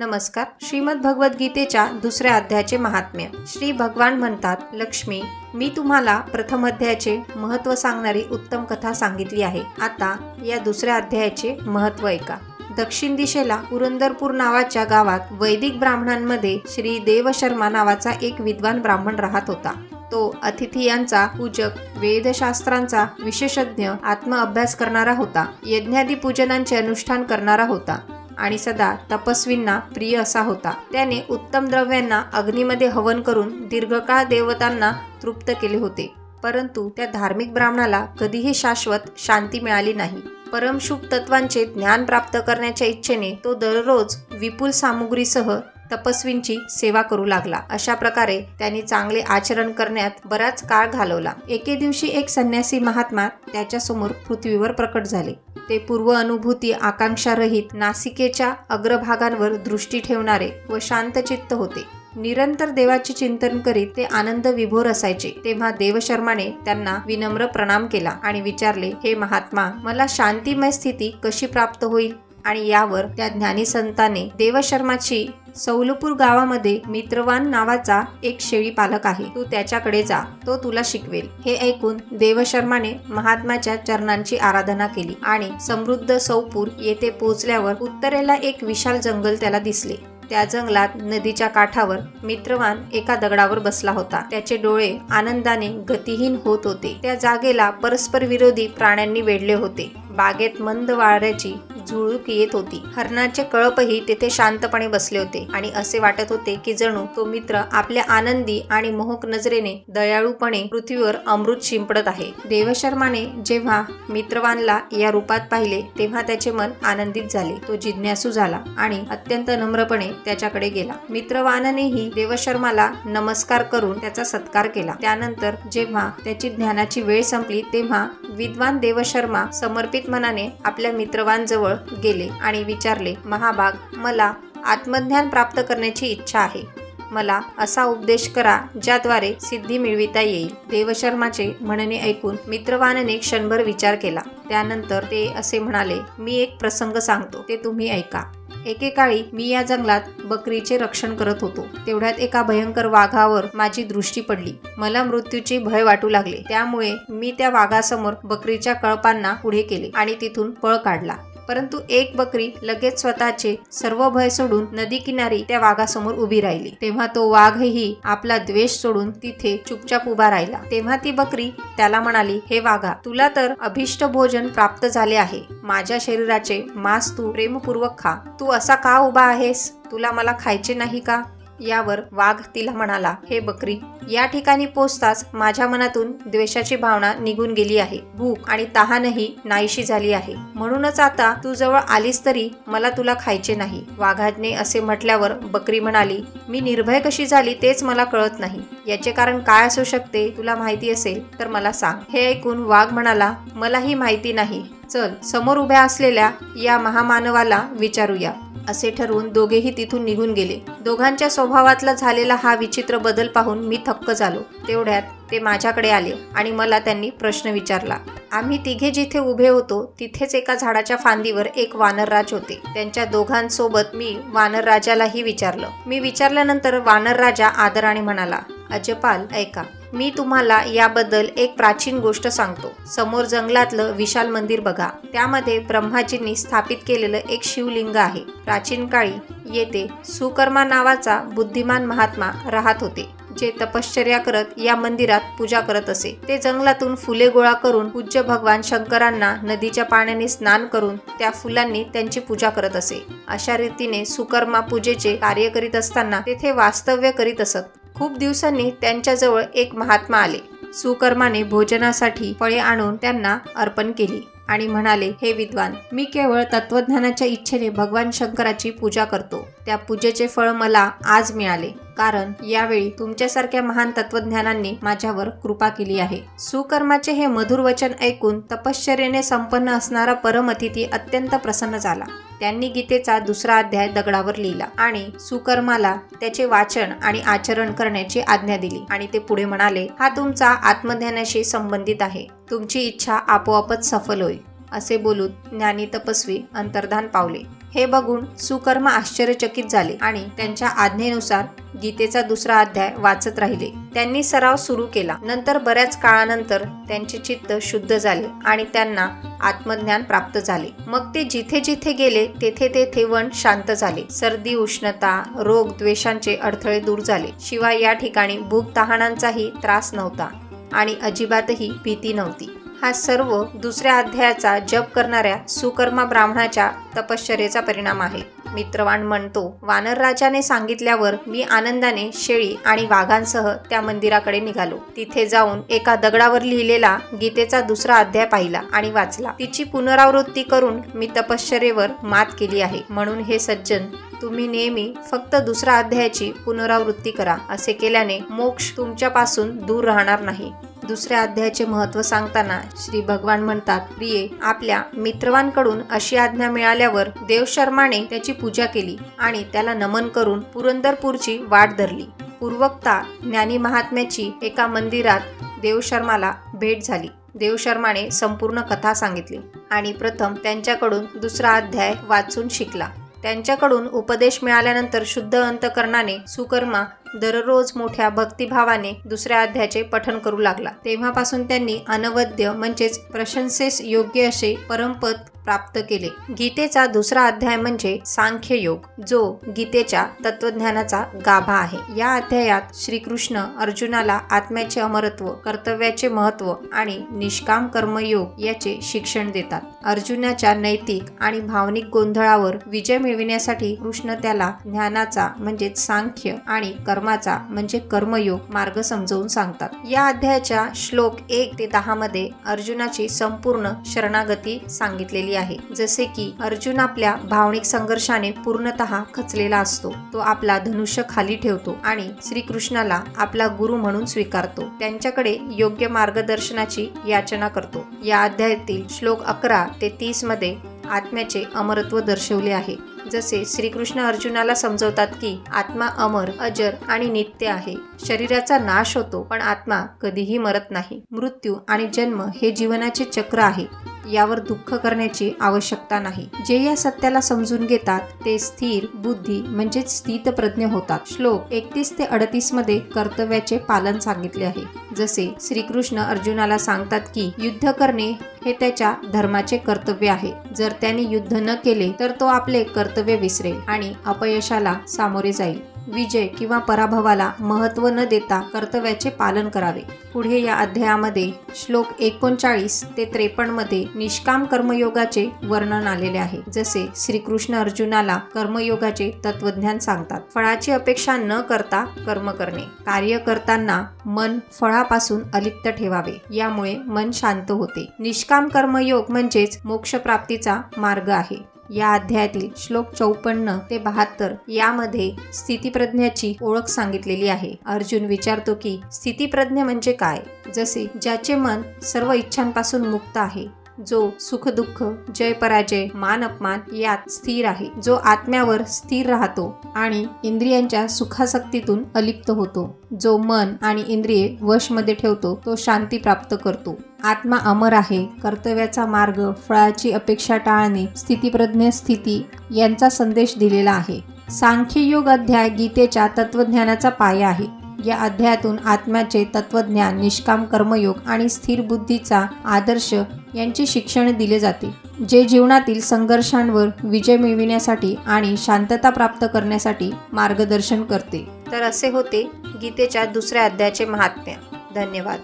नमस्कार. श्रीमद भगवद गीतेच्या दुसऱ्या अध्यायाचे महात्म्य. श्री भगवान म्हणतात, लक्ष्मी, मी तुम्हाला प्रथम अध्यायाचे महत्त्व सांगणारी उत्तम कथा सांगितली आहे. आता या दुसऱ्या अध्यायाचे महत्त्व ऐका. दक्षिण दिशेला पुरंदरपूर नावाच्या गावात वैदिक ब्राह्मणांमध्ये श्री देवशर्मा नावाचा एक विद्वान ब्राह्मण राहत होता. तो अतिथियांचा पूजक, वेदशास्त्रांचा विशेषज्ञ, आत्मअभ्यास करणारा होता. यज्ञादी पूजनांचे अनुष्ठान करणारा होता आणि सदा तपस्वींना प्रिय असा होता. त्याने उत्तम द्रव्यांना अग्नीमध्ये हवन करून दीर्घकाळ देवतांना तृप्त केले होते. परंतु त्या धार्मिक ब्राह्मणाला कधीही शाश्वत शांती मिळाली नाही. परमशुभ तत्वांचे ज्ञान प्राप्त करण्याच्या इच्छेने तो दररोज विपुल सामुग्रीसह तपस्वींची सेवा करू लागला. अशा प्रकारे त्यांनी चांगले आचरण करण्यात बराच काळ घालवला. एके दिवशी एक संन्यासी महात्मा त्याच्या समोर पृथ्वीवर प्रकट झाले. ते पूर्व अनुभूती आकांक्षारहित, नासिकेच्या अग्रभागांवर दृष्टी ठेवणारे व शांतचित्त होते. निरंतर देवाचे चिंतन करीत ते आनंद विभोर असायचे. तेव्हा देवशर्माने त्यांना विनम्र प्रणाम केला आणि विचारले, हे महात्मा, मला शांतिमय स्थिती कशी प्राप्त होईल? आणि यावर त्या ज्ञानी संताने देवशर्माची सौलपूर गावामध्ये मित्रवान नावाचा एक शेळी पालक आहे, तू त्याच्याकडे जा, तो तुला शिकवेल. हे ऐकून देवशर्माने महात्माच्या चरणांची आराधना केली आणि समृद्ध सौपूर येथे पोहोचल्यावर उत्तरेला एक विशाल जंगल त्याला दिसले. त्या जंगलात नदीच्या काठावर मित्रवान एका दगडावर बसला होता. त्याचे डोळे आनंदाने गतिहीन होत होते. त्या जागेला परस्पर विरोधी प्राण्यांनी वेढले होते. बागेत मंद वाऱ्याची झुळूक येत होती. हरणाचे कळपही तेथे शांतपणे बसले होते आणि असे वाटत होते की जणू तो मित्र आपल्या आनंदी आणि मोहक नजरेने दयाळूपणे पृथ्वीवर अमृत शिंपडत आहे. देवशर्माने जेव्हा मित्रवानला या रूपात पाहिले तेव्हा त्याचे मन आनंदित झाले. तो जिज्ञासू झाला आणि अत्यंत नम्रपणे त्याच्याकडे गेला. मित्रवानानेही देवशर्माला नमस्कार करून त्याचा सत्कार केला. त्यानंतर जेव्हा त्याची ध्यानाची वेळ संपली तेव्हा विद्वान देवशर्मा समर्पित मनाने आपल्या मित्रवान जवळ गेले आणि विचारले, महाभाग, मला आत्मज्ञान प्राप्त करण्याची इच्छा आहे. मला असा उपदेश करा ज्याद्वारे सिद्धी मिळविता येईल. देवशर्माचे म्हणणे ऐकून मित्रवानने क्षणभर विचार केला. त्यानंतर ते असे म्हणाले, मी एक प्रसंग सांगतो, ते तुम्ही ऐका. एकेकाळी मी या जंगलात बकरीचे रक्षण करत होतो. तेवढ्यात एका भयंकर वाघावर माझी दृष्टी पडली. मला मृत्यूचे भय वाटू लागले. त्यामुळे मी त्या वाघासमोर बकरीच्या कळपांना पुढे केले आणि तिथून पळ काढला. परंतु एक बकरी लगेच स्वतःचे सर्व भय सोडून नदी किनारी त्या वाघासमोर उभी राहिली. तेव्हा तो वाघही आपला द्वेष सोडून तिथे चुपचाप उभा राहिला. तेव्हा ती बकरी त्याला म्हणाली, हे वाघा, तुला तर अभिष्ट भोजन प्राप्त झाले आहे. माझ्या शरीराचे मांस तू प्रेमपूर्वक खा. तू असा का उभा आहेस? तुला मला खायचे नाही का? यावर वाघ तिला म्हणाला, हे बकरी, या ठिकाणी पोचताच माझ्या मनातून द्वेषाची भावना निघून गेली आहे. भूक आणि तहानही नाहीशी झाली आहे. म्हणूनच आता तू जवळ आलीस तरी मला तुला खायचे नाही. वाघाने असे म्हटल्यावर बकरी म्हणाली, मी निर्भय कशी झाली तेच मला कळत नाही. याचे कारण काय असू शकते? तुला माहिती असेल तर मला सांग. हे ऐकून वाघ म्हणाला, मलाही माहिती नाही. चल, समोर उभ्या असलेल्या या महामानवाला विचारूया. असे ठरवून दोघेही तिथून निघून गेले. दोघांच्या स्वभावातला झालेला हा विचित्र बदल पाहून मी थक्क झालो. तेवढ्यात ते माझ्याकडे आले आणि मला त्यांनी प्रश्न विचारला. आम्ही तिघे जिथे उभे होतो तिथेच एका झाडाच्या फांदीवर एक वानरराज होते. त्यांच्या दोघांसोबत मी वानरराजालाही विचारलं. मी विचारल्यानंतर वानरराजा आदराने म्हणाला, अजपाल, ऐका, मी तुम्हाला याबद्दल एक प्राचीन गोष्ट सांगतो. समोर जंगलातलं विशाल मंदिर बघा. त्यामध्ये ब्रह्माजींनी स्थापित केलेलं एक शिवलिंग आहे. प्राचीन काळी येथे सुकर्मा नावाचा बुद्धिमान महात्मा राहत होते, जे तपश्चर्या करत या मंदिरात पूजा करत असे. ते जंगलातून फुले गोळा करून पूज्य भगवान शंकरांना नदीच्या पाण्याने स्नान करून त्या फुलांनी त्यांची पूजा करत असे. अशा रीतीने सुकर्मा पूजेचे कार्य करीत असताना तेथे वास्तव्य करीत असत. खूप दिवसांनी त्यांच्याजवळ एक महात्मा आले. सुकर्माने भोजनासाठी फळे आणून त्यांना अर्पण केली आणि म्हणाले, हे विद्वान, मी केवळ तत्वज्ञानाच्या इच्छेने भगवान शंकराची पूजा करतो. त्या पूजेचे फळ मला आज मिळाले, कारण यावेळी तुमच्यासारख्या महान तत्वज्ञानांनी माझ्यावर कृपा केली आहे. सुकर्माचे हे मधुर वचन ऐकून तपश्चर्येने संपन्न असणारा परम अतिथी अत्यंत प्रसन्न झाला. त्यांनी गीतेचा दुसरा अध्याय दगडावर लिहिला आणि सुकर्माला त्याचे वाचन आणि आचरण करण्याची आज्ञा दिली आणि ते पुढे म्हणाले, हा तुमचा आत्मज्ञानाशी संबंधित आहे. तुमची इच्छा आपोआपच सफल होईल. असे बोलून ज्ञानी तपस्वी अंतर्धान पावले. हे बघून सुकर्म आश्चर्यचकित झाले आणि त्यांच्या आज्ञेनुसार गीतेचा दुसरा अध्याय वाचत राहिले. त्यांनी सराव सुरू केला. नंतर बऱ्याच काळानंतर त्यांचे चित्त शुद्ध झाले आणि त्यांना आत्मज्ञान प्राप्त झाले. मग ते जिथे जिथे गेले तेथे तेथे वन शांत झाले. सर्दी, उष्णता, रोग, द्वेषांचे अडथळे दूर झाले. शिवाय या ठिकाणी भूक तहानांचाही त्रास नव्हता आणि अजिबातही भीती नव्हती. हा सर्व दुसऱ्या अध्यायाचा जप करणाऱ्या सुकर्मा ब्राह्मणाच्या तपश्चर्येचा परिणाम आहे. मित्रवाण म्हणतो, वानर राजाने सांगितल्यावर मी आनंदाने शेळी आणि वाघांसह त्या मंदिराकडे निघालो. तिथे जाऊन एका दगडावर लिहिलेला गीतेचा दुसरा अध्याय पाहिला आणि वाचला. तिची पुनरावृत्ती करून मी तपश्चर्येवर मात केली आहे. म्हणून हे सज्जन, तुम्ही नेहमी फक्त दुसऱ्या अध्यायाची पुनरावृत्ती करा. असे केल्याने मोक्ष तुमच्यापासून दूर राहणार नाही. दुसऱ्या अध्यायाचे महत्त्व सांगताना श्री भगवान म्हणतात, प्रिये, आपल्या मित्रवांकडून अशी आज्ञा मिळाल्यावर देवशर्माने त्याची पूजा केली आणि त्याला नमन करून पुरंदरपूरची वाट धरली. पूर्वोक्ता ज्ञानी महात्म्याची एका मंदिरात देवशर्माला भेट झाली. देवशर्माने संपूर्ण कथा सांगितली आणि प्रथम त्यांच्याकडून दुसरा अध्याय वाचून शिकला. त्यांच्याकडून उपदेश मिळाल्यानंतर शुद्ध अंतकरणाने सुकर्मा दररोज मोठ्या भक्तिभावाने दुसऱ्या अध्यायाचे पठण करू लागला. तेव्हापासून त्यांनी अनवद्य म्हणजेच प्रशंसेस योग्य असे परमपद प्राप्त केले. गीतेचा दुसरा अध्याय म्हणजे सांख्य योग, जो गीतेच्या तत्वज्ञानाचा गाभा आहे. या अध्यायात श्रीकृष्ण अर्जुनाला आत्म्याचे अमरत्व, कर्तव्याचे महत्त्व आणि निष्काम कर्मयोग याचे शिक्षण देतात. अर्जुनाच्या नैतिक आणि भावनिक गोंधळावर विजय मिळविण्यासाठी कृष्ण त्याला ज्ञानाचा म्हणजेच सांख्य आणि कर्माचा म्हणजे कर्मयोग मार्ग समजावून सांगतात. या अध्यायाच्या श्लोक 1 ते 10 मध्ये अर्जुनाची संपूर्ण शरणागती सांगितलेली आहे. जसे की अर्जुन आपल्या भावनिक संघर्षाने पूर्णतः खचलेला असतो. तो आपला धनुष्य खाली ठेवतो आणि श्रीकृष्णाला आपला गुरु म्हणून स्वीकारतो. त्यांच्याकडे योग्य मार्गदर्शनाची याचना करतो. या अध्यायातील श्लोक 11 ते 30 मध्ये आत्म्याचे अमरत्व दर्शवले आहे. जसे श्रीकृष्ण अर्जुनाला समजवतात की आत्मा अमर, अजर आणि नित्य आहे. शरीराचा नाश होतो पण आत्मा कधीही मरत नाही. मृत्यू आणि जन्म हे जीवनाचे चक्र आहे. यावर दुःख करण्याची आवश्यकता नाही. जे या सत्याला समजून घेतात ते स्थिर बुद्धी म्हणजेच स्थितप्रज्ञ होतात. श्लोक 31 ते 38 मध्ये कर्तव्याचे पालन सांगितले आहे. जसे श्रीकृष्ण अर्जुनाला सांगतात की युद्ध करणे हे त्याच्या धर्माचे कर्तव्य आहे. जर त्याने युद्ध न केले तर तो आपले कर्तव्य विसरेल आणि अपयशाला सामोरे जाईल. विजय किंवा पराभवाला महत्त्व न देता कर्तव्याचे पालन करावे. पुढे या अध्यायामध्ये श्लोक 39 ते 53 मध्ये निष्काम कर्मयोगाचे वर्णन आलेले आहे. जसे श्रीकृष्ण अर्जुनाला कर्मयोगाचे तत्वज्ञान सांगतात. फळाची अपेक्षा न करता कर्म करणे. कार्य करताना मन फळापासून अलिप्त ठेवावे. यामुळे मन शांत होते. निष्काम कर्मयोग म्हणजेच मोक्षप्राप्तीचा मार्ग आहे. या अध्यायातील श्लोक 54 ते 72 यामध्ये स्थितिप्रज्ञाची ओळख सांगितलेली आहे. अर्जुन विचारतो की स्थितिप्रज्ञ म्हणजे काय? जसे ज्याचे मन सर्व इच्छांपासून मुक्त आहे, जो सुख दुःख, जय पराजय, मान अपमान यात स्थिर आहे, जो आत्म्यावर स्थिर राहतो आणि इंद्रियांच्या सुखासक्तीतून अलिप्त होतो, जो मन आणि इंद्रिये वशमध्ये ठेवतो, तो शांती प्राप्त करतो. आत्मा अमर आहे. कर्तव्याचा मार्ग, फळाची अपेक्षा टाळणे, स्थितिप्रज्ञ स्थिती यांचा संदेश दिलेला आहे. सांख्ययोग अध्याय गीतेच्या तत्वज्ञानाचा पाया आहे. या अध्यायातून आत्म्याचे तत्वज्ञान, निष्काम कर्मयोग आणि स्थिर बुद्धीचा आदर्श यांचे शिक्षण दिले जाते, जे जीवनातील संघर्षांवर विजय मिळविण्यासाठी आणि शांतता प्राप्त करण्यासाठी मार्गदर्शन करते. तर असे होते गीतेच्या दुसऱ्या अध्यायाचे महात्म्य. धन्यवाद.